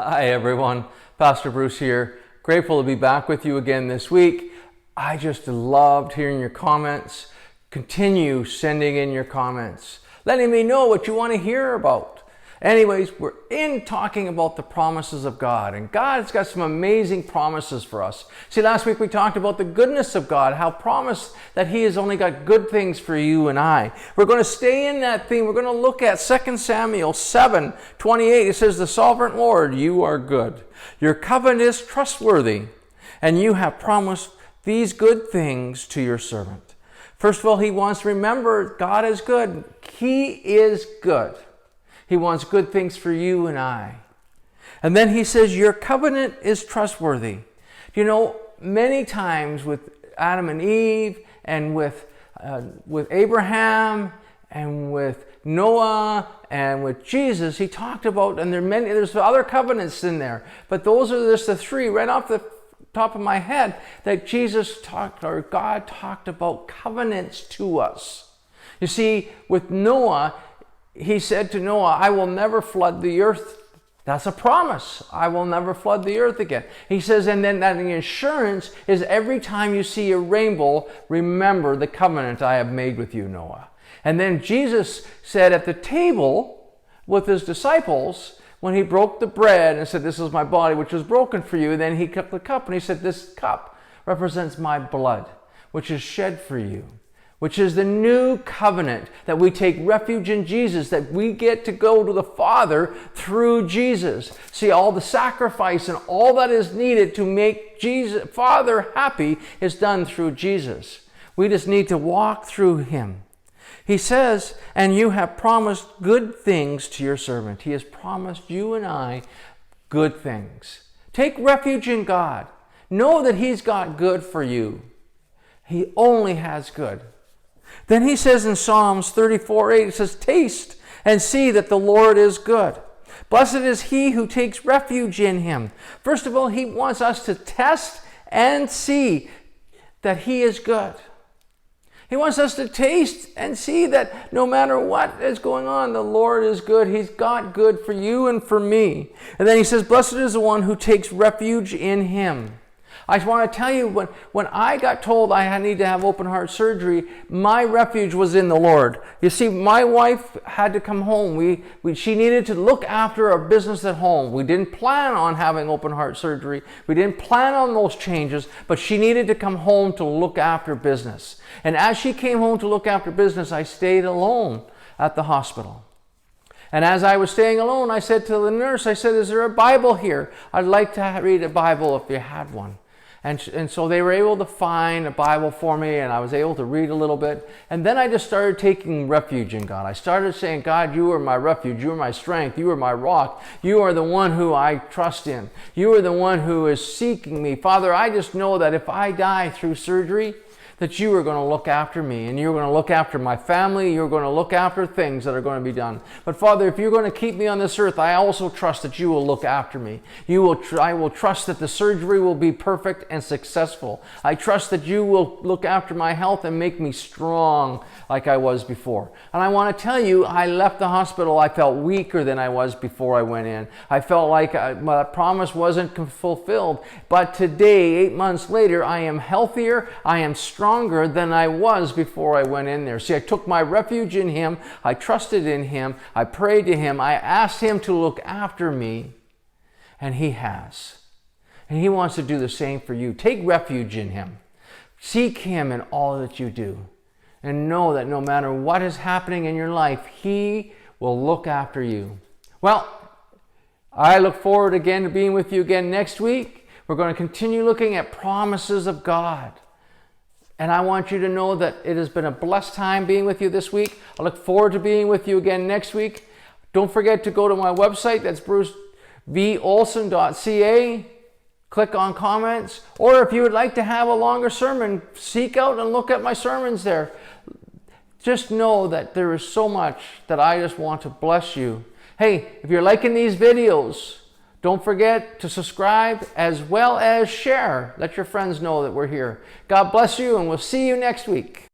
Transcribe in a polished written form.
Hi everyone, Pastor Bruce here. Grateful to be back with you again this week. I just loved hearing your comments. Continue sending in your comments, letting me know what you want to hear about. Anyways, we're talking about the promises of God, and God's got some amazing promises for us. See, last week we talked about the goodness of God, how promised that He has only got good things for you and I. We're going to stay in that theme. We're going to look at 2 Samuel 7:28. It says, "The sovereign Lord, you are good. Your covenant is trustworthy, and you have promised these good things to your servant." First of all, He wants to remember God is good. He is good. He wants good things for you and I. And then He says, your covenant is trustworthy. You know, many times with Adam and Eve and with Abraham and with Noah and with Jesus, He talked about, and there's other covenants in there, but those are just the three right off the top of my head that God talked about covenants to us. You see, with Noah, He said to Noah, I will never flood the earth. That's a promise. I will never flood the earth again. He says, and then that the assurance is every time you see a rainbow, remember the covenant I have made with you, Noah. And then Jesus said at the table with His disciples, when He broke the bread and said, this is my body which was broken for you, then He took the cup and He said, this cup represents my blood, which is shed for you, which is the new covenant, that we take refuge in Jesus, that we get to go to the Father through Jesus. See, all the sacrifice and all that is needed to make Father happy is done through Jesus. We just need to walk through Him. He says, and you have promised good things to your servant. He has promised you and I good things. Take refuge in God. Know that He's got good for you. He only has good. Then He says in Psalms 34:8, it says, taste and see that the Lord is good. Blessed is he who takes refuge in Him. First of all, He wants us to test and see that He is good. He wants us to taste and see that no matter what is going on, the Lord is good. He's got good for you and for me. And then He says, blessed is the one who takes refuge in Him. I just want to tell you, when I got told I need to have open heart surgery, my refuge was in the Lord. You see, my wife had to come home. She needed to look after our business at home. We didn't plan on having open heart surgery. We didn't plan on those changes, but she needed to come home to look after business. And as she came home to look after business, I stayed alone at the hospital. And as I was staying alone, I said to the nurse, I said, is there a Bible here? I'd like to read a Bible if you had one. And so they were able to find a Bible for me, and I was able to read a little bit. And then I just started taking refuge in God. I started saying, God, you are my refuge. You are my strength. You are my rock. You are the one who I trust in. You are the one who is seeking me. Father, I just know that if I die through surgery, that you are going to look after me, and you're going to look after my family. You're going to look after things that are going to be done. But Father, if you're going to keep me on this earth, I also trust that you will look after me. I will trust that the surgery will be perfect and successful. I trust that you will look after my health and make me strong like I was before. And I want to tell you, I left the hospital, I felt weaker than I was before I went in. I felt like my promise wasn't fulfilled. But today, 8 months later, I am healthier, I am stronger than I was before I went in there. See, I took my refuge in Him. I trusted in Him. I prayed to Him. I asked Him to look after me, and He has. And He wants to do the same for you. Take refuge in Him. Seek Him in all that you do. And know that no matter what is happening in your life, He will look after you. Well, I look forward again to being with you again next week. We're going to continue looking at promises of God. And I want you to know that it has been a blessed time being with you this week. I look forward to being with you again next week. Don't forget to go to my website. That's brucevolson.ca. Click on comments. Or if you would like to have a longer sermon, seek out and look at my sermons there. Just know that there is so much that I just want to bless you. Hey, if you're liking these videos, don't forget to subscribe as well as share. Let your friends know that we're here. God bless you, and we'll see you next week.